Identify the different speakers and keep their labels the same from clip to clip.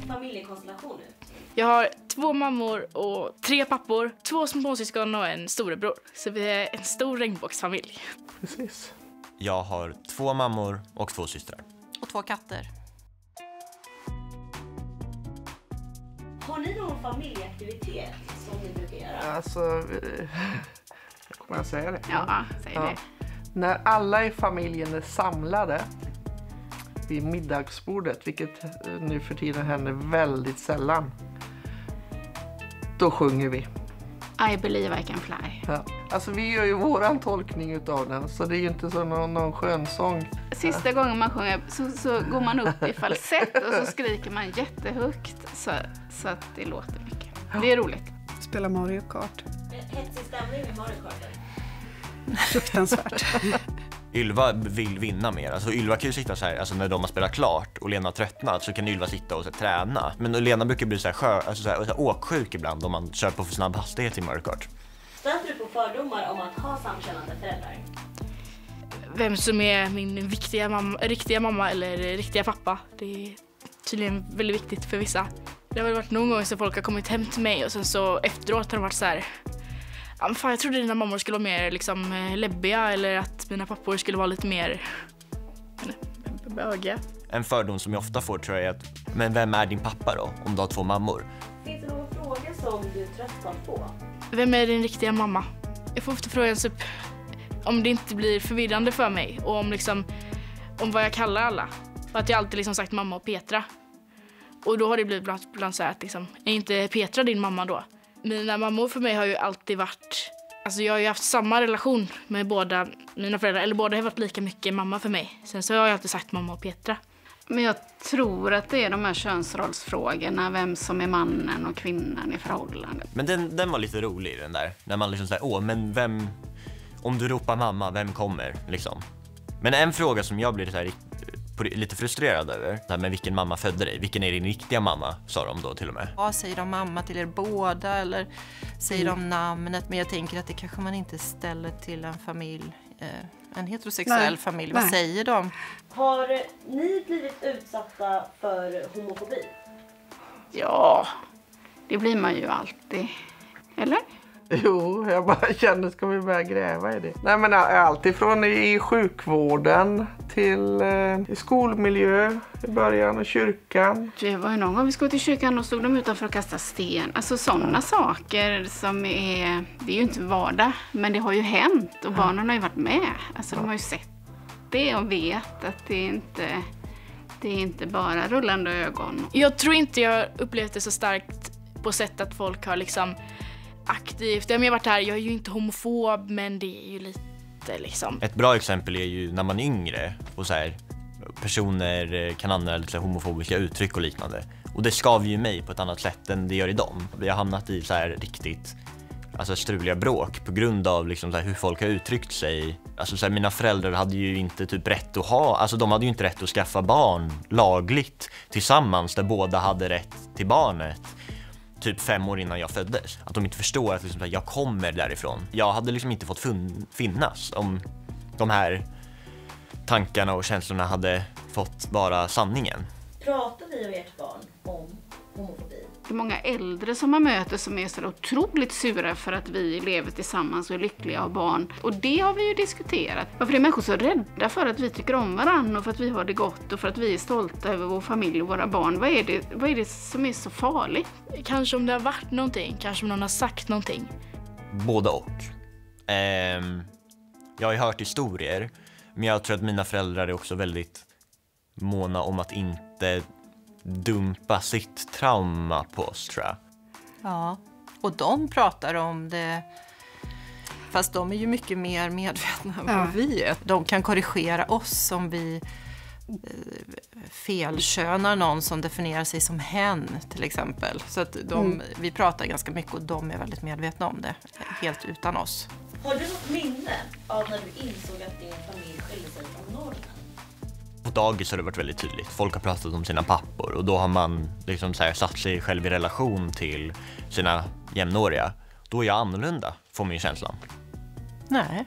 Speaker 1: din familjekonstellation ut?
Speaker 2: Jag har 2 mammor och 3 pappor, 2 småsyskon och en storebror. Så vi är en stor regnbågsfamilj.
Speaker 3: Precis.
Speaker 4: Jag har 2 mammor och 2 systrar.
Speaker 5: Och 2 katter.
Speaker 1: Har ni någon familjeaktivitet som ni brukar göra?
Speaker 3: Alltså, kommer jag säga det?
Speaker 6: Ja, säg det.
Speaker 3: När alla i familjen är samlade vid middagsbordet, vilket nu för tiden händer väldigt sällan, då sjunger vi.
Speaker 6: I believe I can fly.
Speaker 3: Ja. Alltså vi gör ju våran tolkning utav den, så det är ju inte så någon skönsång.
Speaker 6: Sista gången man sjunger så går man upp i falsett och så skriker man jättehögt så att det låter mycket. Det är roligt.
Speaker 7: Spela Mario Kart.
Speaker 1: Hetsig stämning med Mario Kart?
Speaker 7: Fruktansvärt.
Speaker 4: Ylva vill vinna mer. Alltså Ylva kan ju sitta så här, alltså när de har spelat klart och Lena har tröttnat, så kan Ylva sitta och så här, träna. Men Lena brukar bli så här, så här åksjuk ibland om man kör på för snabb hastighet i Mario Kart.
Speaker 1: Stöter du på fördomar om att ha samkönade föräldrar?
Speaker 2: Vem som är min riktiga mamma eller riktiga pappa, det är tydligen väldigt viktigt för vissa. Det har varit någon gång som folk har kommit hem till mig och sen så efteråt har de varit så här: ja, men fan, jag trodde dina mammor skulle vara mer liksom läbbiga, eller att mina pappor skulle vara lite mer bögiga.
Speaker 4: En fördom som jag ofta får tror jag är att, men vem är din pappa då om du har 2 mammor?
Speaker 1: Finns det någon fråga som du är trött på att få?
Speaker 2: Vem är din riktiga mamma? Jag får ofta frågan typ om det inte blir förvirrande för mig och om vad jag kallar alla. För att jag alltid liksom sagt mamma och Petra. Och då har det blivit bland så här att liksom, är inte Petra din mamma då? Mina mammor för mig har ju alltid varit, alltså jag har ju haft samma relation med båda mina föräldrar, eller båda har varit lika mycket mamma för mig. Sen så har jag alltid sagt mamma och Petra.
Speaker 6: Men jag tror att det är de här könsrollsfrågorna, vem som är mannen och kvinnan i förhållandet.
Speaker 4: Men den var lite rolig den där, när man liksom säger, men vem, om du ropar mamma, vem kommer liksom? Men en fråga som jag blir så här, lite frustrerad över, det här med vilken mamma födde dig, vilken är din riktiga mamma, sa de då till och med.
Speaker 5: Ja, säger de mamma till er båda eller säger de namnet, men jag tänker att det kanske man inte ställer till en familj, en heterosexuell familj. Vad säger de?
Speaker 1: Har ni blivit utsatta för homofobi?
Speaker 6: Ja, det blir man ju alltid. Eller?
Speaker 3: Jo, jag bara känner, ska vi börja gräva i det? Nej, men allt ifrån i sjukvården till i skolmiljö i början och kyrkan.
Speaker 6: Det var ju någon gång vi skulle till kyrkan och stod de utanför och kastade sten. Alltså sådana saker som är, det är ju inte vardag, men det har ju hänt och barnen har ju varit med. Alltså de har ju sett det och vet att det är inte bara rullande ögon.
Speaker 2: Jag tror inte jag upplevt det så starkt på sätt att folk har liksom aktivt. Jag har varit här, jag är ju inte homofob, men det är ju lite liksom.
Speaker 4: Ett bra exempel är ju när man är yngre och så här, personer kan använda lite homofobiska uttryck och liknande. Och det skaver ju mig på ett annat sätt än det gör i dem. Vi har hamnat i så här riktigt, alltså struliga bråk på grund av liksom så här hur folk har uttryckt sig. Alltså så här, mina föräldrar hade ju inte typ rätt att ha, alltså de hade ju inte rätt att skaffa barn lagligt tillsammans där båda hade rätt till barnet. Typ 5 år innan jag föddes. Att de inte förstår att liksom, jag kommer därifrån. Jag hade liksom inte fått finnas om de här tankarna och känslorna hade fått vara sanningen.
Speaker 1: Pratar ni och ert barn om homofobi?
Speaker 6: Det är många äldre som man möter som är så otroligt sura för att vi lever tillsammans och är lyckliga och har barn. Och det har vi ju diskuterat. Varför är människor så rädda för att vi tycker om varandra och för att vi har det gott och för att vi är stolta över vår familj och våra barn? Vad är det som är så farligt?
Speaker 2: Kanske om det har varit någonting, kanske om någon har sagt någonting.
Speaker 4: Både och. Jag har ju hört historier, men jag tror att mina föräldrar är också väldigt måna om att inte dumpa sitt trauma på oss, tror jag.
Speaker 5: Ja, och de pratar om det, fast de är ju mycket mer medvetna än vad vi är. De kan korrigera oss om vi felkönar någon som definierar sig som hen till exempel. Så att vi pratar ganska mycket och de är väldigt medvetna om det, helt utan oss.
Speaker 1: Har du något minne av när du insåg att din familj skilde sig från normen?
Speaker 4: På dagis har det varit väldigt tydligt. Folk har pratat om sina pappor och då har man liksom så här satt sig själv i relation till sina jämnåriga. Då är jag annorlunda, får man ju känslan.
Speaker 5: Nej.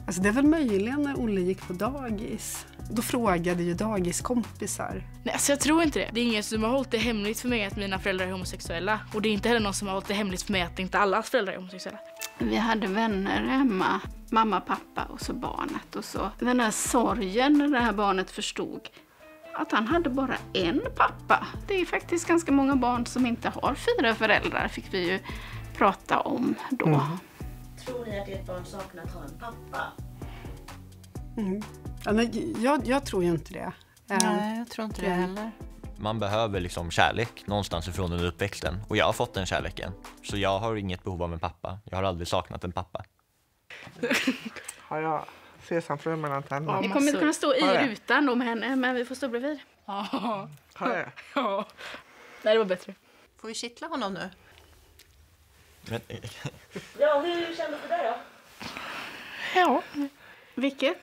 Speaker 7: Alltså det är väl möjligen när Olle gick på dagis. Då frågade ju dagiskompisar.
Speaker 2: Nej, alltså jag tror inte det. Det är ingen som har hållit det hemligt för mig att mina föräldrar är homosexuella. Och det är inte heller någon som har hållit det hemligt för mig att inte allas föräldrar är homosexuella.
Speaker 6: Vi hade vänner hemma, mamma, pappa och så barnet. Och så den här sorgen när det här barnet förstod att han hade bara en pappa. Det är faktiskt ganska många barn som inte har 4 föräldrar, fick vi ju prata om då.
Speaker 1: Tror ni att ert barn saknar att ha en pappa?
Speaker 7: Ja, nej, jag tror ju inte det.
Speaker 5: Nej, jag tror inte det heller.
Speaker 4: Man behöver liksom kärlek någonstans ifrån under uppväxten. Och jag har fått den kärleken. Så jag har inget behov av en pappa. Jag har aldrig saknat en pappa.
Speaker 3: Har jag sesamfrö mellan tänderna?
Speaker 6: Vi kommer inte kunna stå i rutan om henne, men vi får stå bredvid.
Speaker 2: Ja.
Speaker 3: Har jag?
Speaker 2: Ja. Nej, det var bättre.
Speaker 5: Får vi kittla honom nu?
Speaker 4: Men,
Speaker 1: Ja, hur kändes det där då?
Speaker 2: Ja.
Speaker 6: Vilket?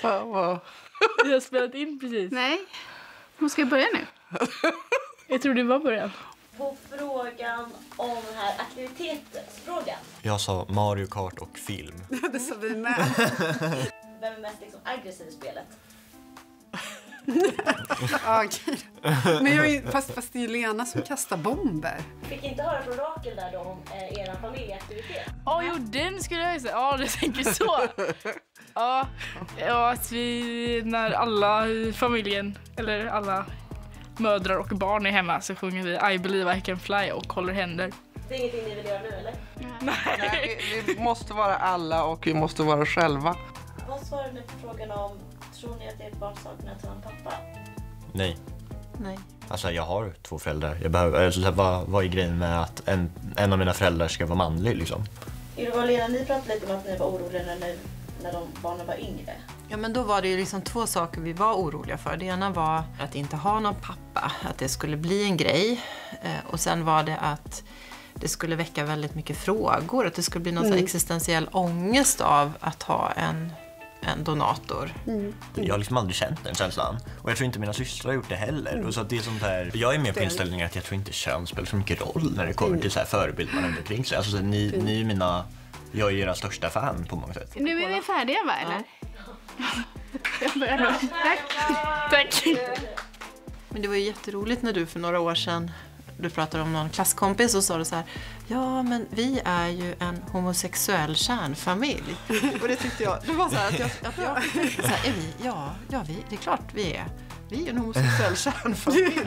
Speaker 3: Ja,
Speaker 2: Vi har spelat in precis.
Speaker 6: Nej, hon ska börja nu.
Speaker 2: Jag tror det var början.
Speaker 1: På frågan om den här aktivitetsfrågan.
Speaker 4: jag sa Mario Kart och film.
Speaker 7: Det sa vi med.
Speaker 1: Vem är mest liksom aggressiv i spelet?
Speaker 7: Ja, okej. Men fast det är ju Lena som kastar bomber.
Speaker 1: Fick inte höra från Rakel där då om er familjeaktivitet.
Speaker 2: Jo, den skulle jag säga. Ja, du tänker så. Ja, att vi, när alla i familjen, eller alla mödrar och barn är hemma, så sjunger vi I believe I can fly och håller händer.
Speaker 1: Det är ingenting ni vill göra nu, eller?
Speaker 3: Nej, vi måste vara alla och vi måste vara själva.
Speaker 1: Vad svarar ni på frågan om tror ni att ert barn saknar att ha en pappa?
Speaker 4: Nej.
Speaker 5: Nej.
Speaker 4: Alltså jag har 2 föräldrar. Jag behöver, alltså, vad är grejen med att en av mina föräldrar ska vara manlig liksom?
Speaker 1: Ylva och Lena, ni pratade lite om att ni var oroliga när de barnen var yngre.
Speaker 5: Ja, men då var det ju liksom 2 saker vi var oroliga för. Det ena var att inte ha någon pappa, att det skulle bli en grej. Och sen var det att det skulle väcka väldigt mycket frågor. Att det skulle bli någon sån existentiell ångest av att ha en donator.
Speaker 4: Jag har liksom aldrig känt den känslan. Och jag tror inte mina systrar har gjort det heller. Och så att det är sånt här, jag är mer på inställningen att jag tror inte kön spelar så mycket roll när det kommer till så här förebilder man har omkring sig. Alltså så ni är mina, jag är era största fan på många sätt.
Speaker 6: Nu är vi färdiga, va, eller? Jag börjar då. Tack.
Speaker 5: Men det var ju jätteroligt när du för några år sedan, du pratade om någon klasskompis och sa du så här: ja, men vi är ju en homosexuell kärnfamilj. Och det tyckte jag, det var så här att jag så här, är vi? Ja, det är klart vi är. Vi är en homosexuell kärnfamilj.